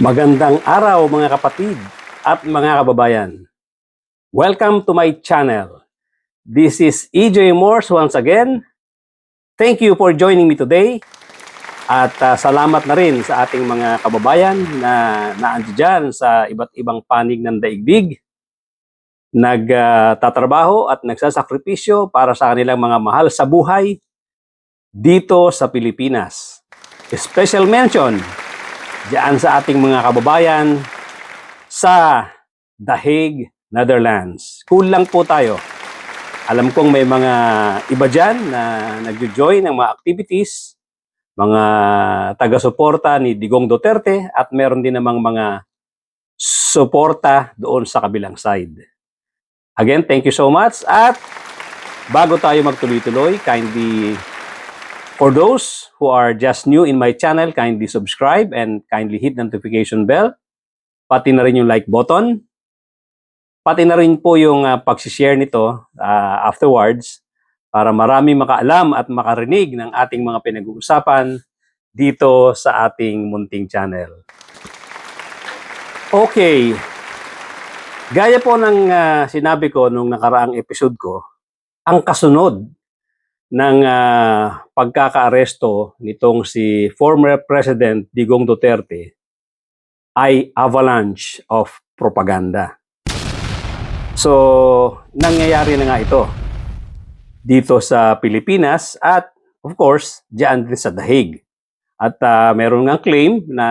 Magandang araw mga kapatid at mga kababayan. Welcome to my channel. This is EJ Morse once again. Thank you for joining me today. At salamat na rin sa ating mga kababayan na naandiyan sa iba't ibang panig ng daigdig. Nagtatrabaho at nagsasakripisyo para sa kanilang mga mahal sa buhay dito sa Pilipinas. Special mention diyan sa ating mga kababayan sa The Hague, Netherlands. Cool lang po tayo. Alam kong may mga iba dyan na nag-join ng mga activities, mga taga-suporta ni Digong Duterte at meron din namang mga suporta doon sa kabilang side. Again, thank you so much. At bago tayo magtuloy-tuloy, for those who are just new in my channel, kindly subscribe and kindly hit notification bell. Pati na rin yung like button. Pati na rin po yung pag-share nito afterwards para marami makaalam at makarinig ng ating mga pinag-uusapan dito sa ating munting channel. Okay. Gaya po ng sinabi ko nung nakaraang episode ko, ang kasunod ng pagkakaaresto nitong si former President Digong Duterte ay avalanche of propaganda. So, nangyayari na nga ito dito sa Pilipinas at of course, diyan din sa The Hague. At meron nga claim na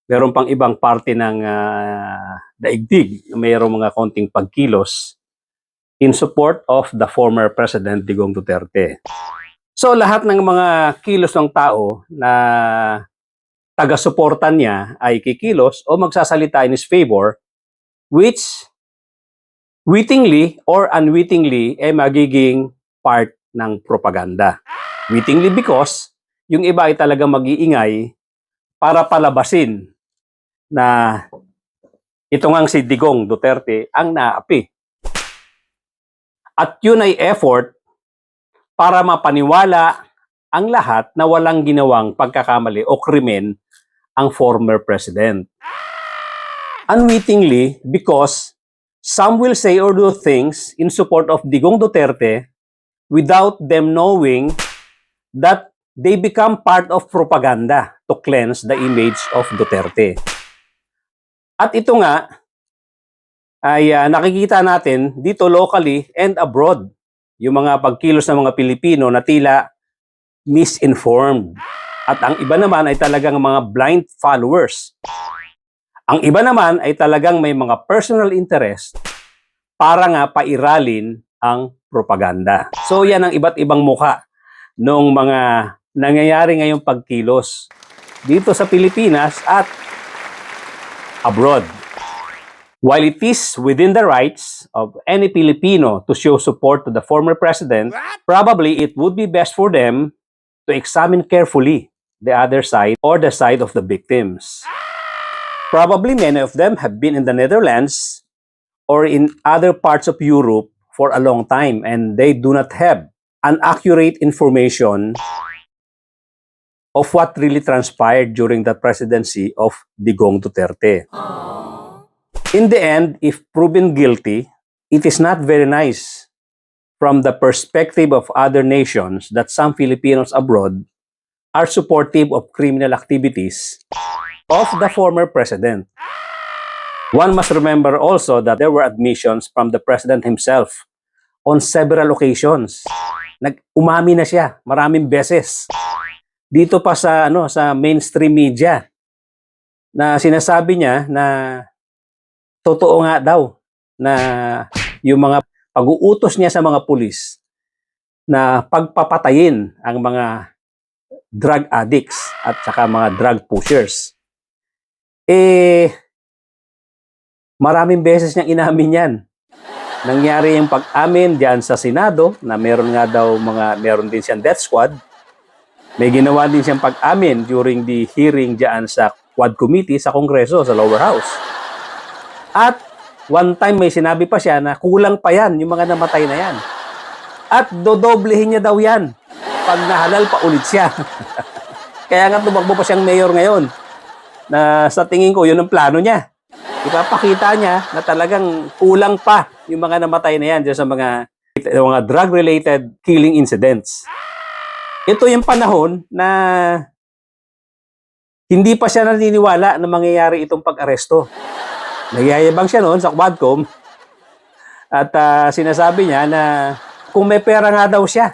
meron pang ibang parte ng daigdig na mayroong mga konting pagkilos in support of the former President Digong Duterte. So lahat ng mga kilos ng tao na taga-suportan niya ay kikilos o magsasalita in his favor, which wittingly or unwittingly ay magiging part ng propaganda. Wittingly because yung iba ay talagang mag-iingay para palabasin na ito ngang si Digong Duterte ang naapi. At yun ay effort para mapaniwala ang lahat na walang ginawang pagkakamali o krimen ang former president. Unwittingly, because some will say or do things in support of Digong Duterte without them knowing that they become part of propaganda to cleanse the image of Duterte. At ito nga, ay nakikita natin dito locally and abroad yung mga pagkilos ng mga Pilipino na tila misinformed. At ang iba naman ay talagang mga blind followers. Ang iba naman ay talagang may mga personal interest para nga pairalin ang propaganda. So yan ang iba't ibang muka ng mga nangyayari ngayong pagkilos dito sa Pilipinas at abroad. While it is within the rights of any Filipino to show support to the former president, probably it would be best for them to examine carefully the other side or the side of the victims. Probably many of them have been in the Netherlands or in other parts of Europe for a long time and they do not have an accurate information of what really transpired during the presidency of Digong Duterte. In the end, if proven guilty, it is not very nice from the perspective of other nations that some Filipinos abroad are supportive of criminal activities of the former president. One must remember also that there were admissions from the president himself on several occasions. Umami na siya maraming beses. Dito pa sa sa mainstream media na sinasabi niya na totoo nga daw na yung mga pag-uutos niya sa mga pulis na pagpapatayin ang mga drug addicts at saka mga drug pushers. Maraming beses niyang inamin yan. Nangyari yung pag-amin diyan sa Senado na meron nga daw meron din siyang death squad. May ginawa din siyang pag-amin during the hearing diyan sa Quad Committee sa Kongreso, sa lower house. At one time may sinabi pa siya na kulang pa yan, yung mga namatay na yan. At dodoblehin niya daw yan pag nahalal pa ulit siya. Kaya nga tumakbo pa siyang mayor ngayon. na sa tingin ko, yun ang plano niya. Ipapakita niya na talagang kulang pa yung mga namatay na yan dyan sa mga drug-related killing incidents. Ito yung panahon na hindi pa siya naniniwala na mangyayari itong pag-aresto. Nagyayabang siya noon sa Quadcom at sinasabi niya na kung may pera nga daw siya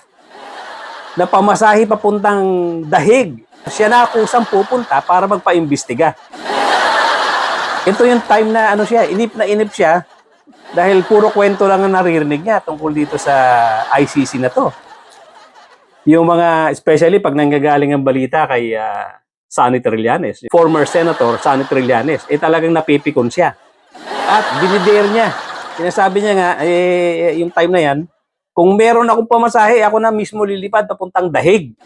na pamasahe papuntang Dahig, siya na kusang pupunta para magpaimbestiga. Ito yung time na inip na inip siya dahil puro kwento lang ang naririnig niya tungkol dito sa ICC na to. Yung mga, especially pag nanggagaling ang balita kay Sonny Trillanes, former Senator Sonny Trillanes, talagang napipikon siya. At dinidare niya. Sinasabi niya nga, yung time na yan, kung meron akong pamasahe, ako na mismo lilipad papuntang Dahig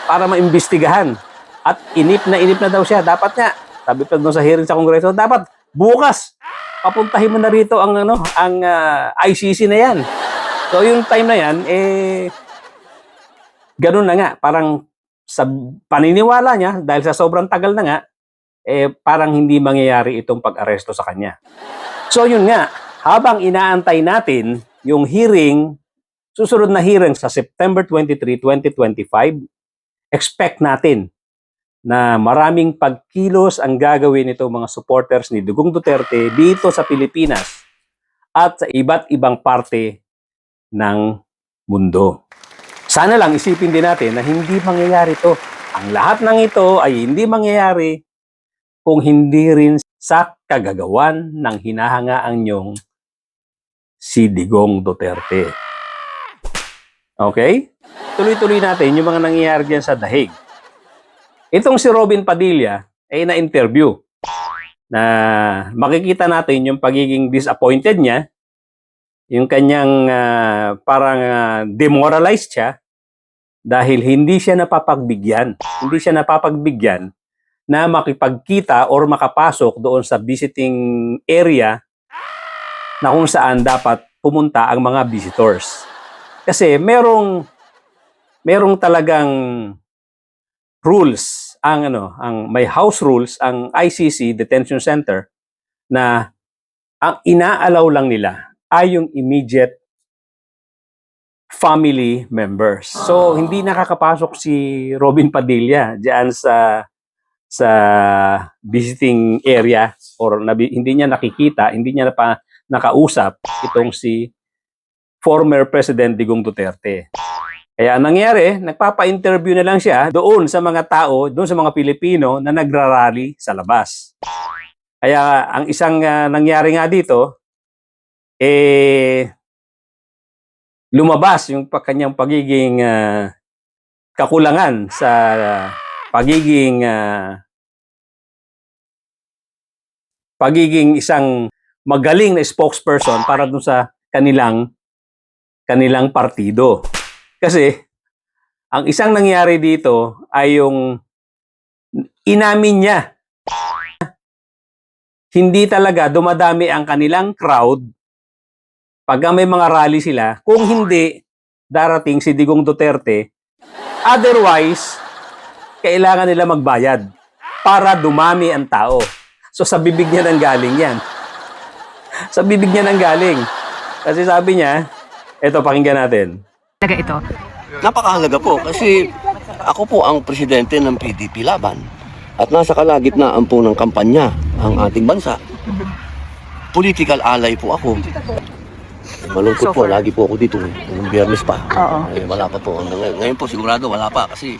para maimbestigahan. At inip na daw siya. Dapat nga, sabi pa doon sa hearing sa Kongreso, dapat bukas papuntahin mo na rito ang ICC na yan. So yung time na yan, ganun na nga, parang sa paniniwala niya, dahil sa sobrang tagal na nga, parang hindi mangyayari itong pag-aresto sa kanya. So yun nga, habang inaantay natin yung hearing, susunod na hearing sa September 23, 2025, expect natin na maraming pagkilos ang gagawin nito mga supporters ni Digong Duterte dito sa Pilipinas at sa iba't ibang parte ng mundo. Sana lang isipin din natin na hindi mangyayari to. Ang lahat ng ito ay hindi mangyayari kung hindi rin sa kagagawan ng hinahangaan niyong si Digong Duterte. Okay? Tuloy-tuloy natin yung mga nangyayari dyan sa Dahig. Itong si Robin Padilla ay na-interview na makikita natin yung pagiging disappointed niya, yung kanyang parang demoralized siya dahil hindi siya napapagbigyan na makipagkita or makapasok doon sa visiting area na kung saan dapat pumunta ang mga visitors. Kasi merong talagang rules ang may house rules ang ICC Detention Center na ang inaalaw lang nila ay yung immediate family members. So hindi nakakapasok si Robin Padilla diyan sa visiting area or hindi niya nakikita, hindi niya nakausap itong si former President Digong Duterte. Kaya ang nangyari, nagpapa-interview na lang siya doon sa mga tao, doon sa mga Pilipino na nagrarally sa labas. Kaya ang isang nangyari nga dito, lumabas yung kanyang pagiging kakulangan sa pagiging isang magaling na spokesperson para doon sa kanilang partido. Kasi, ang isang nangyari dito ay yung inamin niya. Hindi talaga dumadami ang kanilang crowd pag may mga rally sila, kung hindi darating si Digong Duterte. Otherwise, kailangan nila magbayad para dumami ang tao. So sa bibig niya nang galing yan. Sa bibig niya nang galing. Kasi sabi niya, eto pakinggan natin. Ito. Napakahalaga po kasi ako po ang presidente ng PDP Laban at nasa kalagitnaan po ng kampanya ang ating bansa. Political ally po ako. Malungkot po, lagi po ako dito. Yung Biyernes pa. Wala pa po. Ngayon po sigurado wala pa kasi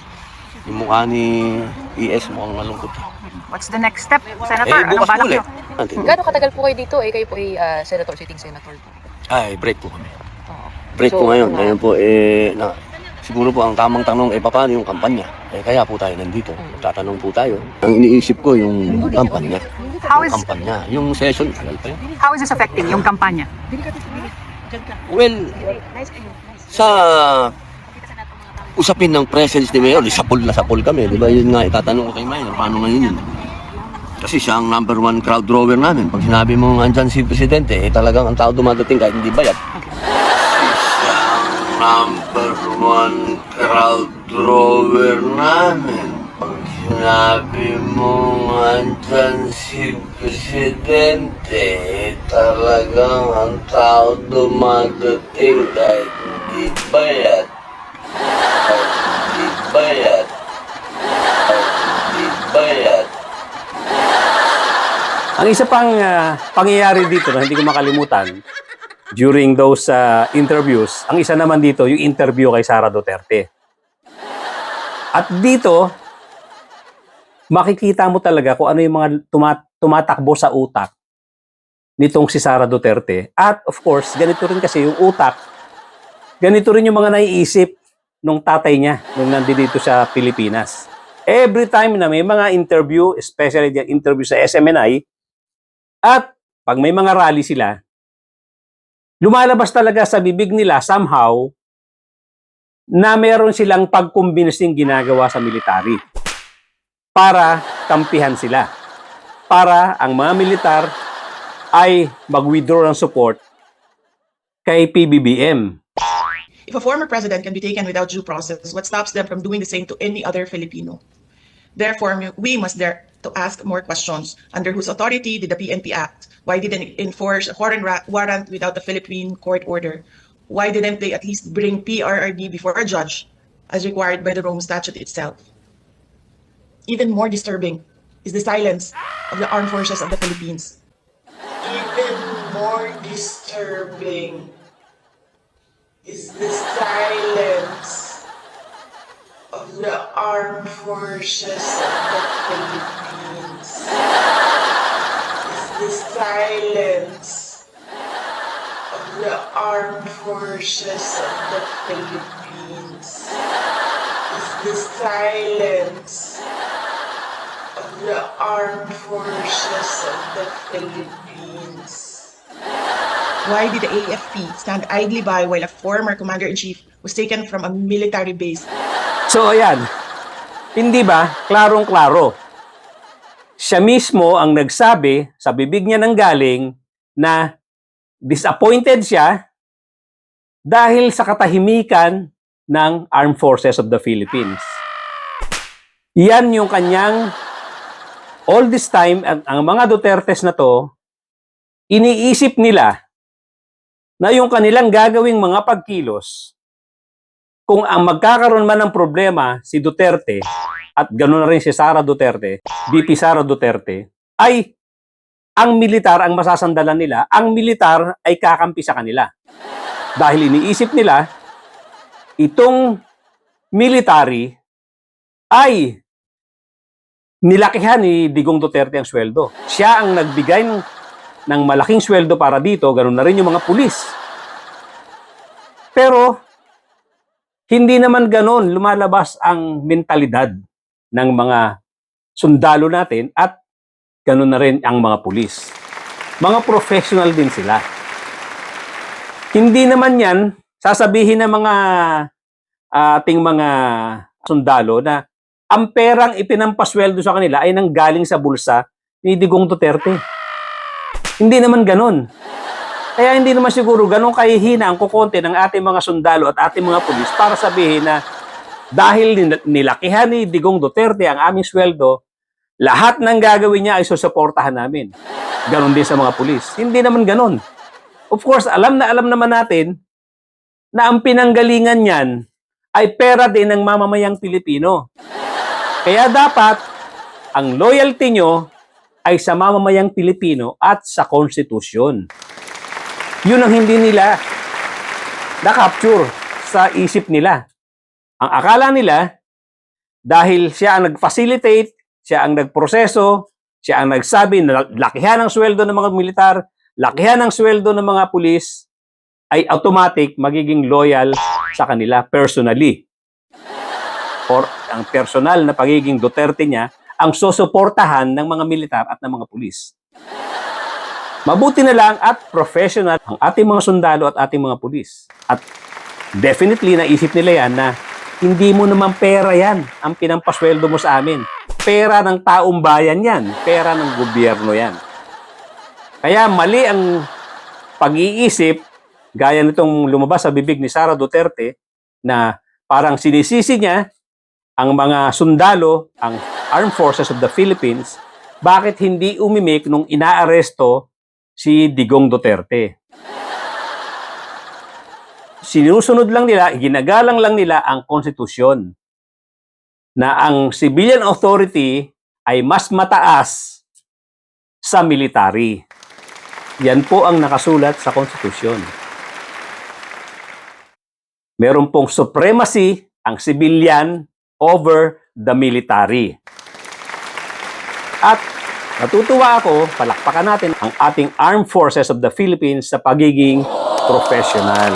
yung mukha ni ES mukhang malungkot. What's the next step, Senator? Anong Bukas po balak ulit. niyo? Gano'ng katagal po kayo dito? Kayo po ay senator, sitting senator po. Ay, break po kami. Break po ngayon. Ngayon po, siguro po ang tamang tanong, paano yung kampanya? Kaya po tayo nandito. Tatanong po tayo. Ang iniisip ko yung kampanya. Yung session, How is this affecting yung kampanya? well, sa usapin ng presence ni Mayor, sapul na sapul kami. Di ba yun nga, itatanong ko kay Mayor, paano ngayon yun? Kasi siya ang number one crowd drawer namin. Pag sinabi mo andyan si Presidente, talagang ang tao dumadating kahit hindi bayad. Number one crowd drawer namin. Pag sinabi mo andyan si Presidente, talagang ang tao dumadating kahit hindi bayad. Kahit hindi bayad. Kahit hindi bayad. Ang isa pang pangyayari dito na hindi ko makalimutan during those interviews, ang isa naman dito, yung interview kay Sara Duterte. At dito, makikita mo talaga kung ano yung mga tumatakbo sa utak nitong si Sara Duterte. At of course, ganito rin kasi yung utak, ganito rin yung mga naiisip nung tatay niya nung nandito sa Pilipinas. Every time na may mga interview, especially the interview sa SMNI, at pag may mga rally sila, lumalabas talaga sa bibig nila somehow na meron silang pagkumbinsing ginagawa sa military para kampihan sila. Para ang mga militar ay mag-withdraw ng support kay PBBM. If a former president can be taken without due process, what stops them from doing the same to any other Filipino? Therefore, we must dare to ask more questions. Under whose authority did the PNP act? Why didn't it enforce a foreign warrant without the Philippine court order? Why didn't they at least bring PRRD before a judge, as required by the Rome Statute itself? Even more disturbing is the silence of the armed forces of the Philippines. Even more disturbing is the silence of the armed forces of the Philippines. Is the silence of the armed forces of the Philippines. Is the silence of the armed forces of the Philippines. Why did the AFP stand idly by while a former commander-in-chief was taken from a military base? So ayan, hindi ba, klarong-klaro. Siya mismo ang nagsabi sa bibig niya ng galing na disappointed siya dahil sa katahimikan ng Armed Forces of the Philippines. Yan yung kanyang all this time, ang mga Dutertes na to, iniisip nila na yung kanilang gagawing mga pagkilos, kung ang magkakaroon man ng problema si Duterte, at gano'n na rin si Sara Duterte, VP Sara Duterte, ay ang militar ang masasandalan nila, ang militar ay kakampi sa kanila. Dahil iniisip nila, itong military ay nilakihan ni Digong Duterte ang sweldo. Siya ang nagbigay ng malaking sweldo para dito, ganoon na rin yung mga pulis. Pero, hindi naman ganoon lumalabas ang mentalidad ng mga sundalo natin at ganoon na rin ang mga pulis. Mga professional din sila. Hindi naman yan sasabihin ng mga ating mga sundalo na ang perang ipinampasweldo sa kanila ay nanggaling sa bulsa ni Digong Duterte. Hindi naman ganon. Kaya hindi naman siguro ganon kahihina ang kukonte ng ating mga sundalo at ating mga pulis para sabihin na dahil nilakihan ni Digong Duterte ang aming sweldo, lahat ng gagawin niya ay susuportahan namin. Ganon din sa mga pulis. Hindi naman ganon. Of course, alam naman natin na ang pinanggalingan niyan ay pera din ng mamamayang Pilipino. Kaya dapat, ang loyalty nyo ay sa mamamayang Pilipino at sa konstitusyon. Yun ang hindi nila na-capture sa isip nila. Ang akala nila, dahil siya ang nag-facilitate, siya ang nagproseso, siya ang nagsabi na lakihan ang sweldo ng mga militar, lakihan ang sweldo ng mga pulis, ay automatic magiging loyal sa kanila personally. Or ang personal na pagiging Duterte niya ang susuportahan ng mga militar at ng mga pulis. Mabuti na lang at professional ang ating mga sundalo at ating mga pulis. At definitely naisip nila yan na hindi mo naman pera yan ang pinampasweldo mo sa amin. Pera ng taong bayan yan. Pera ng gobyerno yan. Kaya mali ang pag-iisip, gaya nitong lumabas sa bibig ni Sara Duterte, na parang sinisisi niya ang mga sundalo, ang Armed Forces of the Philippines, bakit hindi umimik nung inaaresto si Digong Duterte? Sinusunod lang nila, ginagalang lang nila ang konstitusyon na ang civilian authority ay mas mataas sa military. Yan po ang nakasulat sa konstitusyon. Meron pong supremacy ang civilian over the military. At natutuwa ako, palakpakan natin ang ating Armed Forces of the Philippines sa pagiging professional.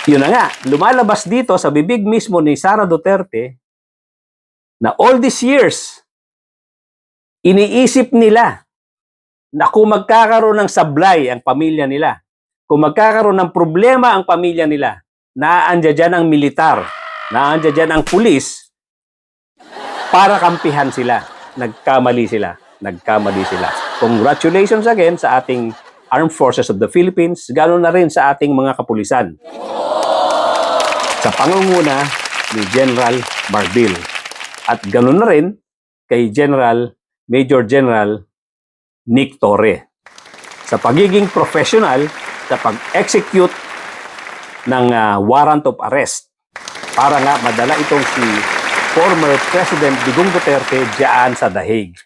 Yun na nga, lumalabas dito sa bibig mismo ni Sara Duterte na all these years, iniisip nila na kung magkakaroon ng sablay ang pamilya nila, kung magkakaroon ng problema ang pamilya nila, naandyan dyan ang militar, naandyan dyan ang pulis, para kampihan sila. Nagkamali sila. Nagkamali sila. Congratulations again sa ating Armed Forces of the Philippines, ganoon na rin sa ating mga kapulisan. Sa pangunguna ni General Marbil. At ganoon na rin kay Major General Nick Torre. Sa pagiging professional sa pag-execute ng warrant of arrest para nga madala itong si former President Digong Duterte diyan sa The Hague.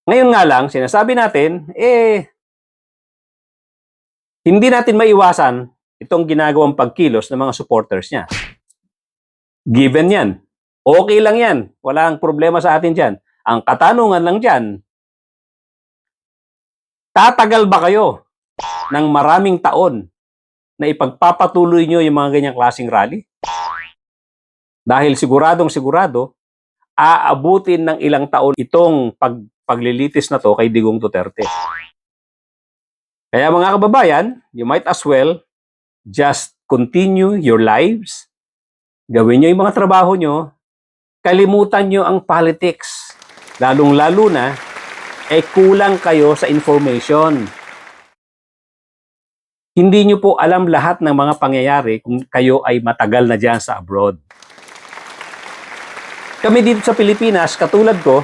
Ngayon nga lang, sinasabi natin, hindi natin maiwasan itong ginagawang pagkilos ng mga supporters niya. Given yan. Okay lang yan. Walang problema sa atin dyan. Ang katanungan lang dyan, tatagal ba kayo ng maraming taon na ipagpapatuloy nyo yung mga ganyang klaseng rally? Dahil siguradong sigurado, aabutin ng ilang taon itong paglilitis na to kay Digong Duterte. Kaya mga kababayan, you might as well just continue your lives. Gawin nyo yung mga trabaho nyo. Kalimutan nyo ang politics. Lalong-lalo na, kulang kayo sa information. Hindi nyo po alam lahat ng mga pangyayari kung kayo ay matagal na dyan sa abroad. Kami dito sa Pilipinas, katulad ko,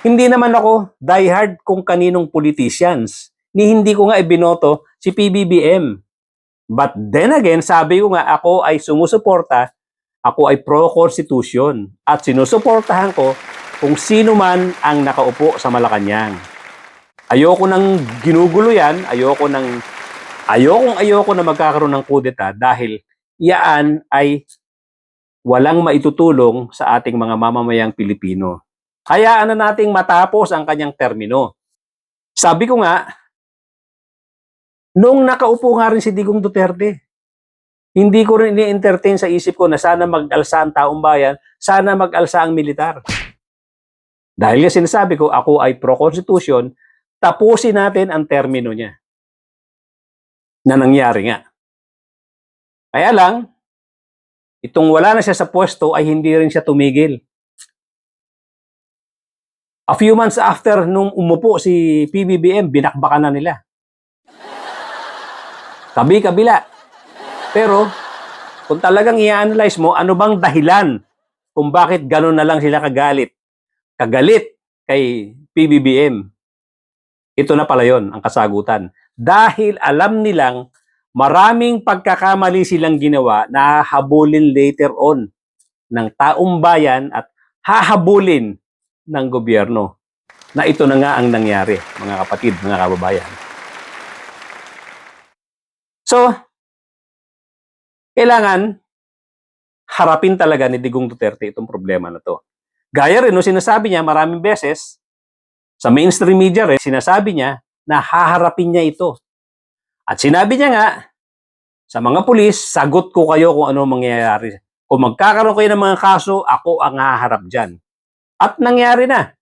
hindi naman ako diehard kung kaninong politicians. Hindi ko nga ibinoto si PBBM. But then again, sabi ko nga ako ay sumusuporta, ako ay pro-constitution at sinusuportahan ko kung sino man ang nakaupo sa Malacanang. Ayoko nang ginugulo yan, ayoko na magkakaroon ng kudeta dahil yaan ay walang maitutulong sa ating mga mamamayang Pilipino. Hayaan na nating matapos ang kanyang termino. Sabi ko nga, nung nakaupo nga rin si Digong Duterte, hindi ko rin i-entertain sa isip ko na sana mag-alsa ang taong bayan, sana mag-alsa ang militar. Dahil nga sinasabi ko, ako ay pro-constitution, tapusin natin ang termino niya. Na nangyari nga. Kaya lang, itong wala na siya sa pwesto ay hindi rin siya tumigil. A few months after nung umupo si PBBM, binakbakan na nila. Kabi-kabila. Pero, kung talagang i-analyze mo, ano bang dahilan kung bakit gano'n na lang sila kagalit kay PBBM? Ito na pala yon ang kasagutan. Dahil alam nilang maraming pagkakamali silang ginawa na hahabulin later on ng taong bayan at hahabulin ng gobyerno. Na ito na nga ang nangyari, mga kapatid, mga kababayan. So, kailangan harapin talaga ni Digong Duterte itong problema na to. Gaya rin, no, sinasabi niya maraming beses, sa mainstream media rin, sinasabi niya na haharapin niya ito. At sinabi niya nga, sa mga pulis, sagot ko kayo kung ano mangyayari. Kung magkakaroon kayo ng mga kaso, ako ang haharap dyan. At nangyari na.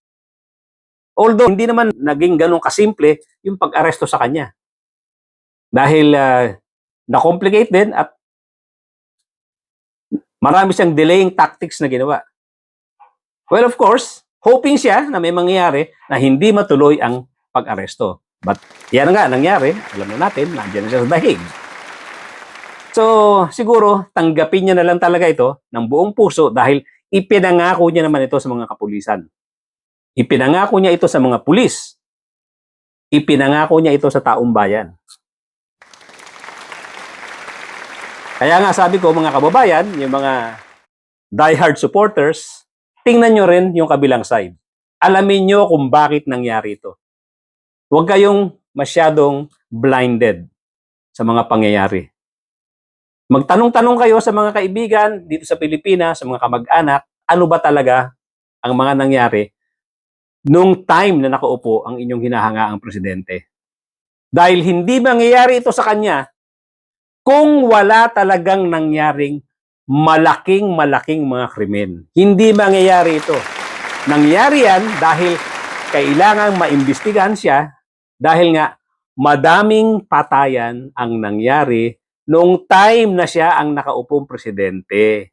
Although, hindi naman naging ganun kasimple yung pag-aresto sa kanya. Dahil na-complicate din at marami siyang delaying tactics na ginawa. Well, of course, hoping siya na may mangyayari na hindi matuloy ang pag-aresto. But yan nga nangyari, alam na natin, nandiyan na siya sa The Hague. So, siguro, tanggapin niya na lang talaga ito ng buong puso dahil ipinangako niya naman ito sa mga kapulisan. Ipinangako niya ito sa mga pulis. Ipinangako niya ito sa taong bayan. Kaya nga sabi ko, mga kababayan, yung mga diehard supporters, tingnan nyo rin yung kabilang side. Alamin nyo kung bakit nangyari ito. Huwag kayong masyadong blinded sa mga pangyayari. Magtanong-tanong kayo sa mga kaibigan dito sa Pilipinas, sa mga kamag-anak, ano ba talaga ang mga nangyari nung time na nakaupo ang inyong hinahangaang presidente. Dahil hindi mangyayari ito sa kanya kung wala talagang nangyaring malaking mga krimen. Hindi mangyayari ito. Nangyari yan dahil kailangang maimbestigahan siya dahil nga madaming patayan ang nangyari noong time na siya ang nakaupong presidente.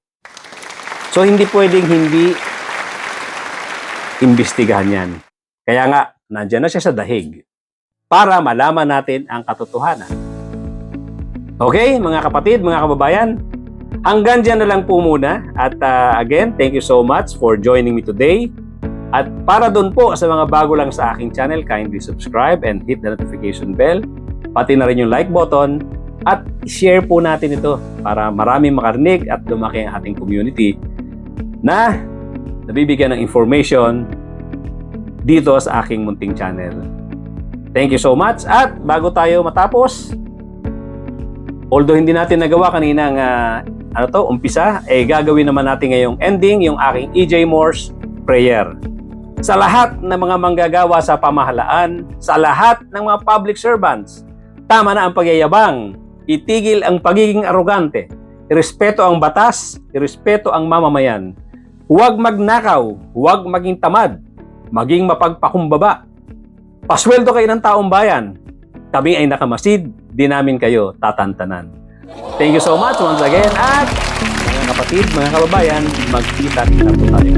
So hindi pwedeng hindi imbestigahan yan. Kaya nga, nandyan na siya sa dahig para malaman natin ang katotohanan. Okay, mga kapatid, mga kababayan, hanggang dyan na lang po muna. At again, thank you so much for joining me today. At para doon po sa mga bago lang sa aking channel, kindly subscribe and hit the notification bell. Pati na rin yung like button. At share po natin ito para maraming makarinig at lumaki ang ating community na nabibigyan ng information dito sa aking munting channel. Thank you so much. At bago tayo matapos, although hindi natin nagawa kaninang umpisa, gagawin naman natin ngayong ending yung aking EJ Morse prayer. Sa lahat ng mga manggagawa sa pamahalaan, sa lahat ng mga public servants, tama na ang pagyayabang, itigil ang pagiging arogante, irespeto ang batas, irespeto ang mamamayan. Huwag magnakaw, huwag maging tamad, maging mapagpakumbaba. Pasweldo kayo ng taong bayan. Kami ay nakamasid, di namin kayo tatantanan. Thank you so much once again at mga kapatid, mga kababayan, magkita-kita po tayo.